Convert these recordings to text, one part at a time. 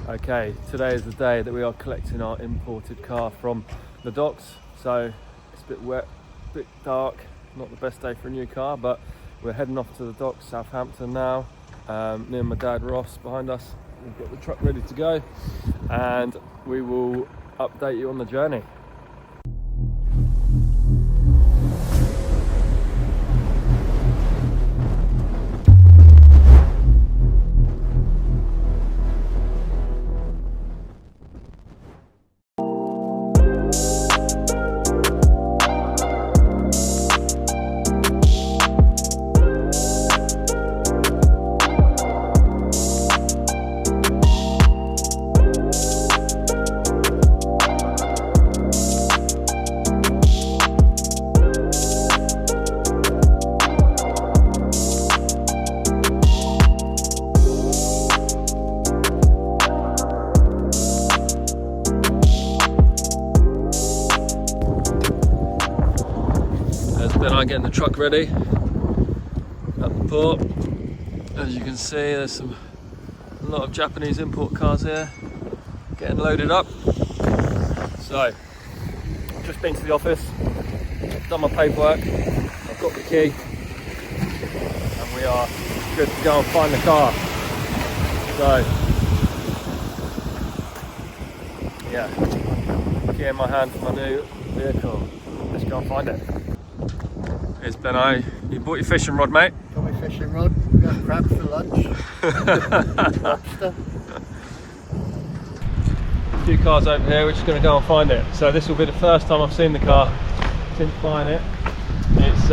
Okay, today is the day that we are collecting our imported car from the docks. So it's a bit wet, a bit dark, not the best day for a new car, but we're heading off to the docks, Southampton now. Me and my dad Ross behind us. We've got the truck ready to go and we will update you on the journey. I'm getting the truck ready at the port. As you can see, there's a lot of Japanese import cars here getting loaded up. So, I've just been to the office, done my paperwork, I've got the key, and we are good to go and find the car. So, yeah, key in my hand for my new vehicle. Let's go and find it. Here's Benno. You bought your fishing rod, mate? Got my fishing rod. Got crab for lunch. Lobster. A few cars over here. We're just going to go and find it. So this will be the first time I've seen the car since buying it. It's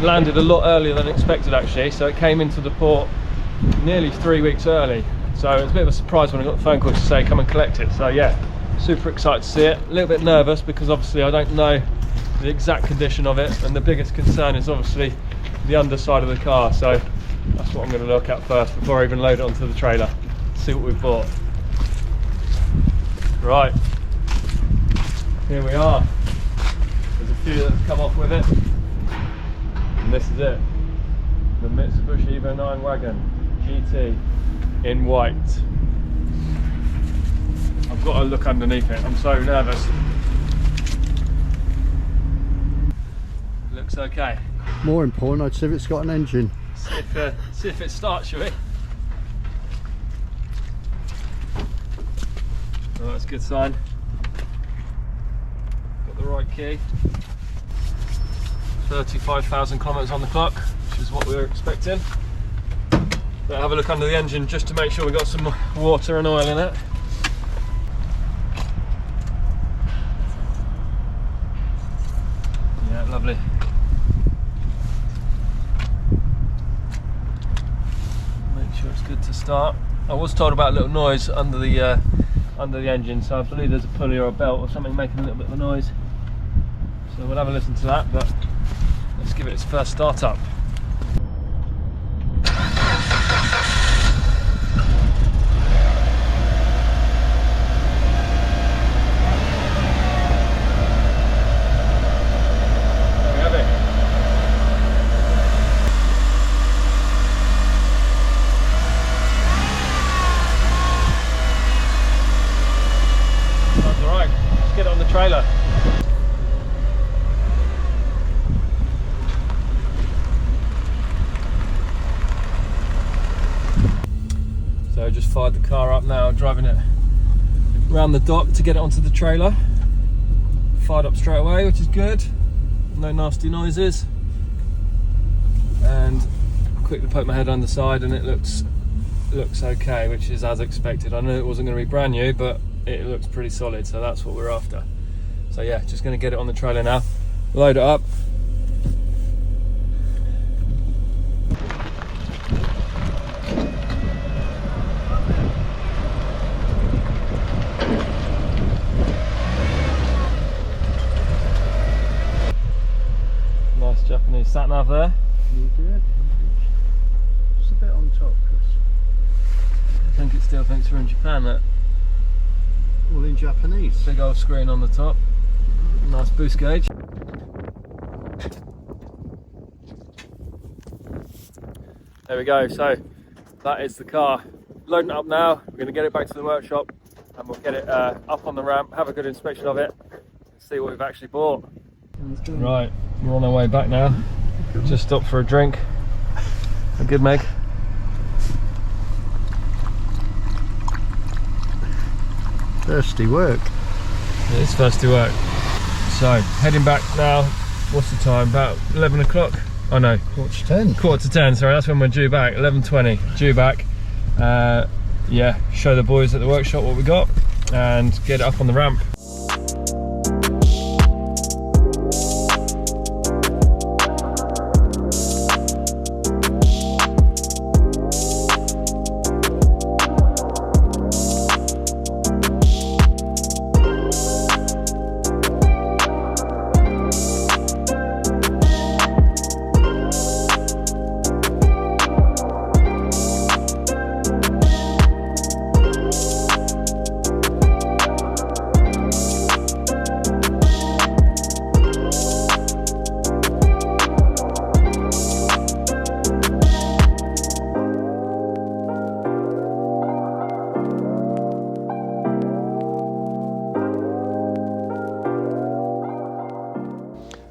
landed a lot earlier than expected, actually. So it came into the port nearly 3 weeks early. So it was a bit of a surprise when I got the phone call to say come and collect it. So yeah, super excited to see it. A little bit nervous because obviously I don't know the exact condition of it, and the biggest concern is obviously the underside of the car, so that's what I'm going to look at first before I even load it onto the trailer. See what we've bought. Right, here we are. There's a few that have come off with it, and this is it, the Mitsubishi Evo 9 wagon GT in white. I've got to look underneath it, I'm so nervous. Looks okay. More important, I'd see if it's got an engine. See if it starts, shall we? Oh, that's a good sign. Got the right key. 35,000 kilometres on the clock, which is what we were expecting. But have a look under the engine just to make sure we've got some water and oil in it. Yeah, lovely. It's good to start. I was told about a little noise under the engine, so I believe there's a pulley or a belt or something making a little bit of a noise. So we'll have a listen to that, but let's give it its first start up. Get it on the trailer. So I just fired the car up now, driving it around the dock to get it onto the trailer. Fired up straight away, which is good. No nasty noises. And quickly poke my head on the side and it looks okay, which is as expected. I knew it wasn't going to be brand new, but it looks pretty solid, so that's what we're after. So yeah, just going to get it on the trailer now, load it up. Nice Japanese sat nav there. It's a bit on top, Chris. I think it still thinks we're in Japan. That all in Japanese. Big old screen on the top. Nice boost gauge. There we go, so that is the car loading it up now. We're going to get it back to the workshop and we'll get it up on the ramp, have a good inspection of it, and see what we've actually bought. Right, we're on our way back now. Just stopped for a drink. A good, Meg? Thirsty work. It is thirsty work. So, heading back now. What's the time? About 11 o'clock? Oh no, Quarter to 10. Quarter to 10, sorry, that's when we're due back. 11:20, due back. Yeah, show the boys at the workshop what we got and get it up on the ramp.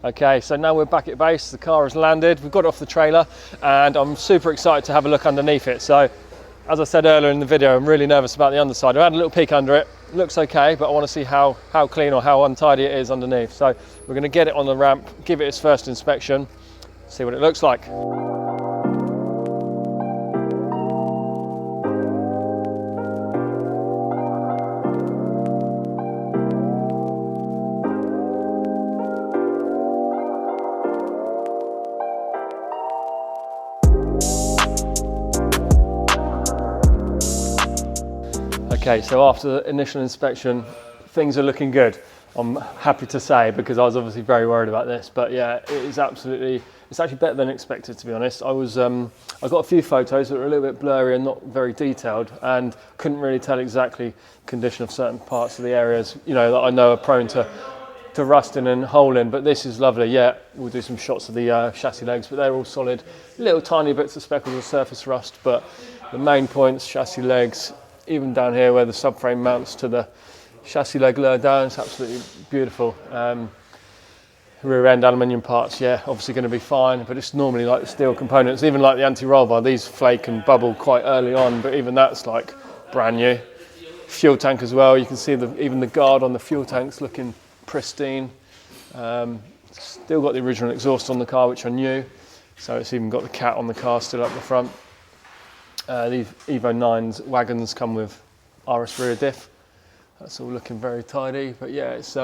Okay, so now we're back at base, the car has landed, we've got it off the trailer and I'm super excited to have a look underneath it. So, as I said earlier in the video, I'm really nervous about the underside. I had a little peek under it, looks okay, but I want to see how clean or how untidy it is underneath. So we're going to get it on the ramp, give it its first inspection, see what it looks like. Okay, so after the initial inspection, things are looking good. I'm happy to say, because I was obviously very worried about this, but yeah, it's actually better than expected, to be honest. I got a few photos that were a little bit blurry and not very detailed, and couldn't really tell exactly condition of certain parts of the areas, you know, that I know are prone to rusting and holing, but this is lovely. Yeah, we'll do some shots of the chassis legs, but they're all solid. Little tiny bits of speckles of surface rust, but the main points, chassis legs, even down here where the subframe mounts to the chassis leg lower down, it's absolutely beautiful. Rear end aluminium parts, yeah, obviously going to be fine, but it's normally like the steel components, even like the anti-roll bar, these flake and bubble quite early on, but even that's like brand new. Fuel tank as well, you can see even the guard on the fuel tank's looking pristine. Still got the original exhaust on the car, which I knew, so it's even got the cat on the car still up the front. These Evo 9s wagons come with RS rear diff. That's all looking very tidy, but yeah, it's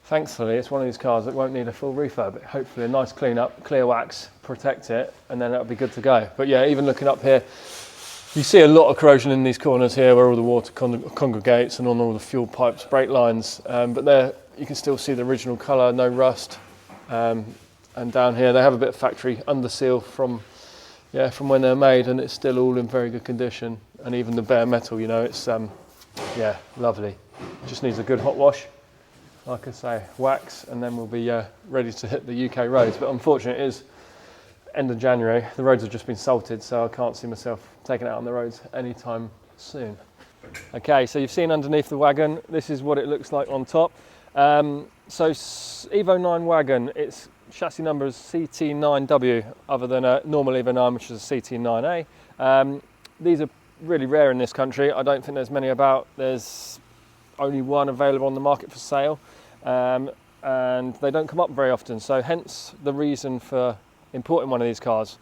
thankfully it's one of these cars that won't need a full refurb. Hopefully a nice clean up, clear wax, protect it, and then it'll be good to go. But yeah, even looking up here, you see a lot of corrosion in these corners here where all the water congregates and on all the fuel pipes, brake lines, but there you can still see the original colour, no rust. And down here they have a bit of factory under seal from when they're made, and it's still all in very good condition. And even the bare metal, you know, it's yeah, lovely. Just needs a good hot wash, like I say, wax, and then we'll be ready to hit the UK roads. But unfortunately it is end of January, the roads have just been salted, so I can't see myself taking it out on the roads anytime soon. Okay, so you've seen underneath the wagon, this is what it looks like on top. So Evo 9 wagon, its chassis number is CT9W, other than a normal Evo 9, which is a CT9A. These are really rare in this country. I don't think there's many about. There's only one available on the market for sale, and they don't come up very often, so hence the reason for importing one of these cars.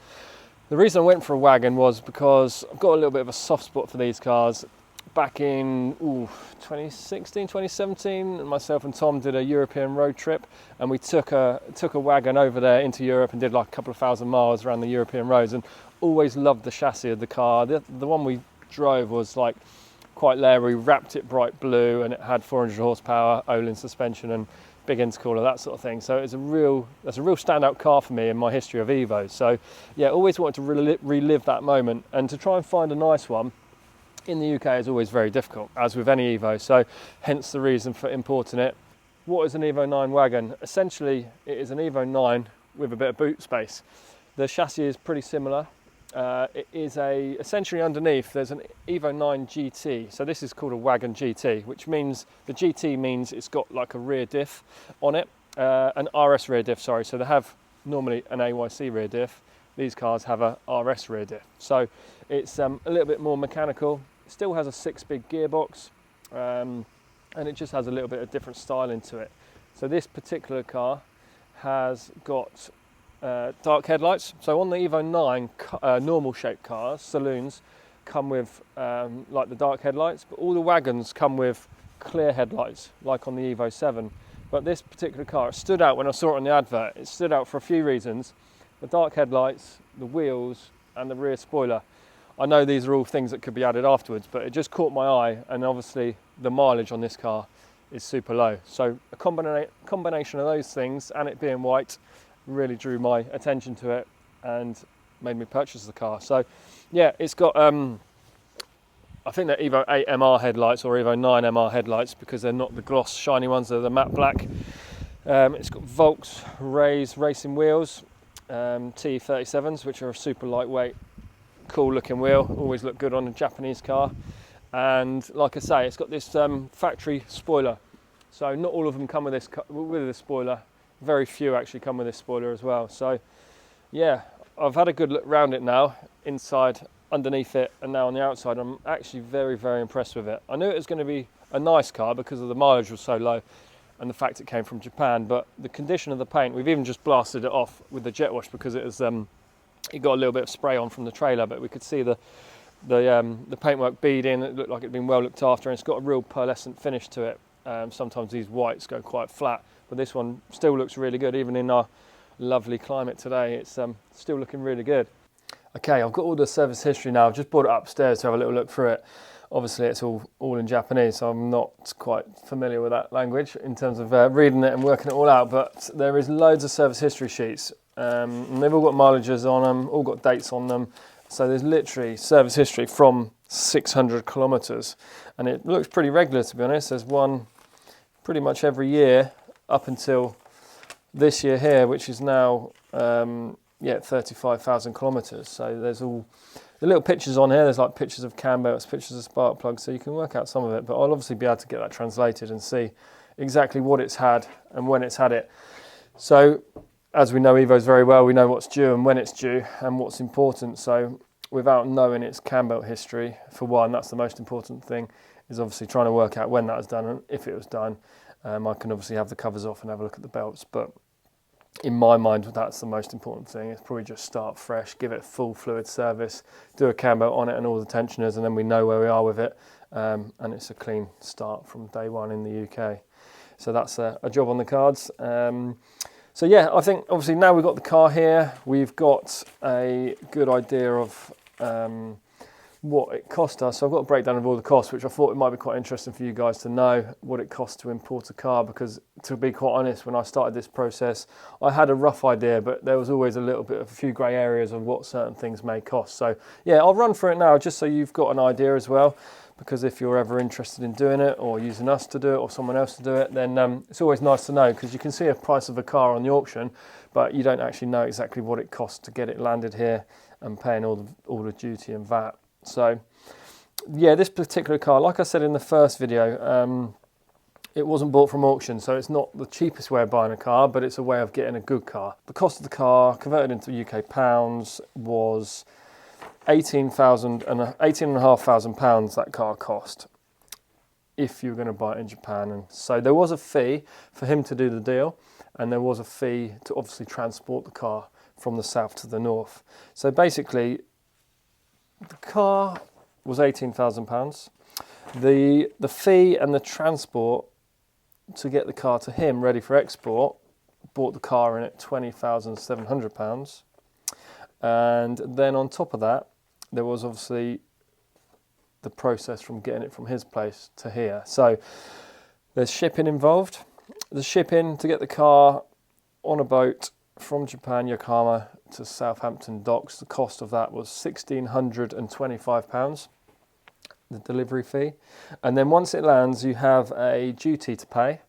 The reason I went for a wagon was because I've got a little bit of a soft spot for these cars. Back in 2016, 2017, myself and Tom did a European road trip, and we took a wagon over there into Europe and did like a couple of 1,000 miles around the European roads, and always loved the chassis of the car. The one we drove was like quite leery, wrapped it bright blue, and it had 400 horsepower, Olin suspension and big intercooler, that sort of thing. So that's a real standout car for me in my history of Evos. So yeah, always wanted to relive that moment, and to try and find a nice one in the UK is always very difficult, as with any Evo, so hence the reason for importing it. What is an Evo 9 wagon? Essentially, it is an Evo 9 with a bit of boot space. The chassis is pretty similar. it is essentially underneath there's an Evo 9 GT. So this is called a wagon GT, which means the GT means it's got like a rear diff on it, an RS rear diff, sorry. So they have normally an AYC rear diff. These cars have a RS rear diff. So it's a little bit more mechanical. It still has a 6-speed gearbox, and it just has a little bit of different styling to it. So this particular car has got dark headlights. So on the Evo 9 normal shaped cars, saloons come with like the dark headlights, but all the wagons come with clear headlights like on the Evo 7. But this particular car, it stood out when I saw it on the advert. It stood out for a few reasons: the dark headlights, the wheels and the rear spoiler. I know these are all things that could be added afterwards, but it just caught my eye, and obviously the mileage on this car is super low. So a combination of those things and it being white really drew my attention to it and made me purchase the car. So yeah, it's got I think they're Evo 8 MR headlights or Evo 9 MR headlights, because they're not the gloss shiny ones, they're the matte black. It's got Volks racing wheels, T37s, which are a super lightweight, cool looking wheel, always look good on a Japanese car. And like I say, it's got this factory spoiler. So not all of them come with this spoiler. Very few actually come with this spoiler as well. So yeah, I've had a good look around it now, inside, underneath it, and now on the outside. I'm actually very, very impressed with it. I knew it was going to be a nice car because of the mileage was so low and the fact it came from Japan, but the condition of the paint, we've even just blasted it off with the jet wash because it was it got a little bit of spray on from the trailer, but we could see the paintwork bead in. It looked like it'd been well looked after, and it's got a real pearlescent finish to it. Sometimes these whites go quite flat, but this one still looks really good. Even in our lovely climate today, it's still looking really good. Okay, I've got all the service history now. I've just brought it upstairs to have a little look through it. Obviously it's all in Japanese, so I'm not quite familiar with that language in terms of reading it and working it all out, but there is loads of service history sheets, and they've all got mileages on them, all got dates on them. So there's literally service history from 600 kilometres, and it looks pretty regular, to be honest. There's one pretty much every year up until this year here, which is now 35,000 kilometres. So there's all the little pictures on here. There's like pictures of cam belts, pictures of spark plugs, so you can work out some of it, but I'll obviously be able to get that translated and see exactly what it's had and when it's had it. So as we know Evos very well, we know what's due and when it's due and what's important. So without knowing its cam belt history, for one, that's the most important thing, is obviously trying to work out when that was done and if it was done. I can obviously have the covers off and have a look at the belts, but in my mind, that's the most important thing. It's probably just start fresh, give it a full fluid service, do a cam belt on it and all the tensioners, and then we know where we are with it, and it's a clean start from day one in the UK. So that's a job on the cards. So yeah, I think obviously now we've got the car here, we've got a good idea of what it cost us. So I've got a breakdown of all the costs, which I thought it might be quite interesting for you guys to know what it costs to import a car, because to be quite honest, when I started this process, I had a rough idea, but there was always a little bit of a few grey areas of what certain things may cost. So yeah, I'll run through it now just so you've got an idea as well, because if you're ever interested in doing it or using us to do it or someone else to do it, then it's always nice to know, because you can see a price of a car on the auction, but you don't actually know exactly what it costs to get it landed here and paying all the duty and VAT. So yeah, this particular car, like I said in the first video, it wasn't bought from auction, so it's not the cheapest way of buying a car, but it's a way of getting a good car. The cost of the car converted into UK pounds was £18,500 that car cost if you're going to buy it in Japan. And so there was a fee for him to do the deal, and there was a fee to obviously transport the car from the south to the north. So basically the car was £18,000. The fee and the transport to get the car to him ready for export bought the car in at £20,700. And then on top of that, there was obviously the process from getting it from his place to here. So there's shipping involved. The shipping to get the car on a boat from Japan, Yokohama, to Southampton docks, the cost of that was £1,625, the delivery fee. And then once it lands, you have a duty to pay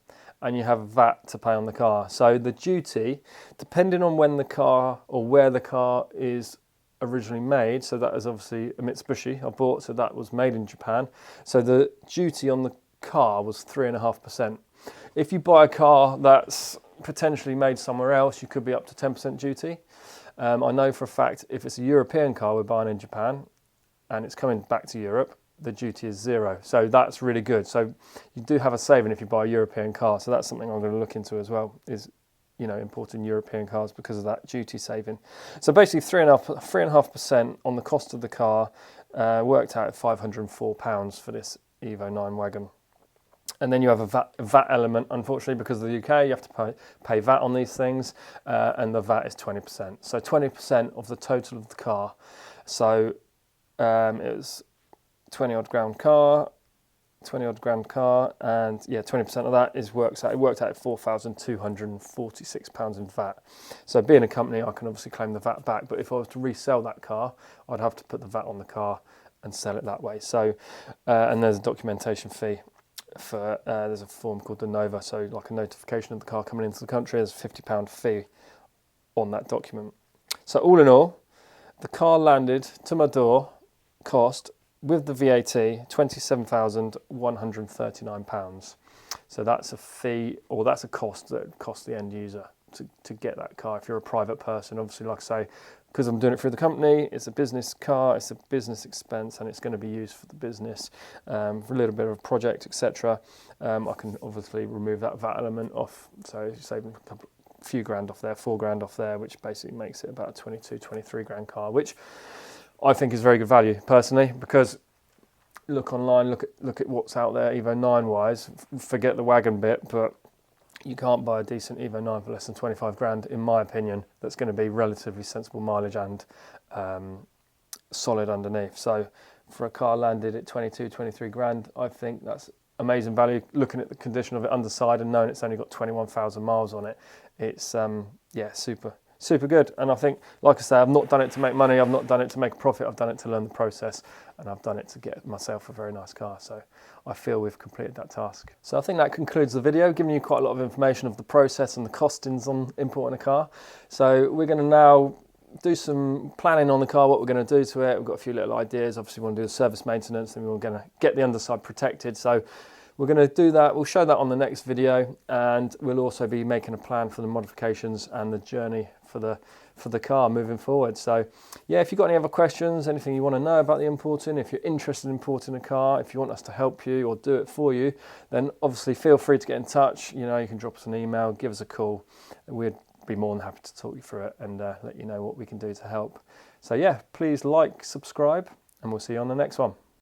and you have VAT to pay on the car. So the duty, depending on when the car or where the car is originally made, so that is obviously a Mitsubishi I bought, so that was made in Japan. So the duty on the car was 3.5%. If you buy a car that's potentially made somewhere else, you could be up to 10% duty. I know for a fact if it's a European car we're buying in Japan and it's coming back to Europe, the duty is 0. So that's really good. So you do have a saving if you buy a European car. So that's something I'm going to look into as well, is importing European cars because of that duty saving. So basically 3.5% on the cost of the car worked out at £504 for this Evo 9 wagon. And then you have a VAT element, unfortunately, because of the UK, you have to pay VAT on these things, and the VAT is 20%. So 20% of the total of the car. So it was 20 odd grand car, and yeah, 20% of that worked out at £4,246 in VAT. So being a company, I can obviously claim the VAT back, but if I was to resell that car, I'd have to put the VAT on the car and sell it that way. So, and there's a documentation fee for, there's a form called the Nova, so like a notification of the car coming into the country, there's a £50 fee on that document. So all in all, the car landed to my door, cost, with the VAT, £27,139. So that's a fee, or that's a cost that costs the end user to get that car. If you're a private person, obviously, like I say, because I'm doing it through the company, it's a business car, it's a business expense, and it's going to be used for the business, for a little bit of a project, etc. I can obviously remove that VAT element off, so you're saving a few grand off there, 4 grand off there, which basically makes it about a 22, 23 grand car, which I think is very good value personally, because look online, look at what's out there Evo 9 wise, forget the wagon bit, but you can't buy a decent Evo 9 for less than 25 grand, in my opinion, that's going to be relatively sensible mileage and solid underneath. So for a car landed at 22, 23 grand, I think that's amazing value. Looking at the condition of it underside and knowing it's only got 21,000 miles on it, it's yeah, super good. And I think, like I say, I've not done it to make money, I've not done it to make a profit, I've done it to learn the process, and I've done it to get myself a very nice car. So I feel we've completed that task. So I think that concludes the video, giving you quite a lot of information of the process and the costings on importing a car. So we're going to now do some planning on the car, what we're going to do to it. We've got a few little ideas. Obviously we want to do the service maintenance, and we're going to get the underside protected. So we're going to do that. We'll show that on the next video, and we'll also be making a plan for the modifications and the journey for the car moving forward. So yeah, if you've got any other questions, anything you want to know about the importing, if you're interested in importing a car, if you want us to help you or do it for you, then obviously feel free to get in touch. You can drop us an email, give us a call, and we'd be more than happy to talk you through it and let you know what we can do to help. So yeah, please like, subscribe, and we'll see you on the next one.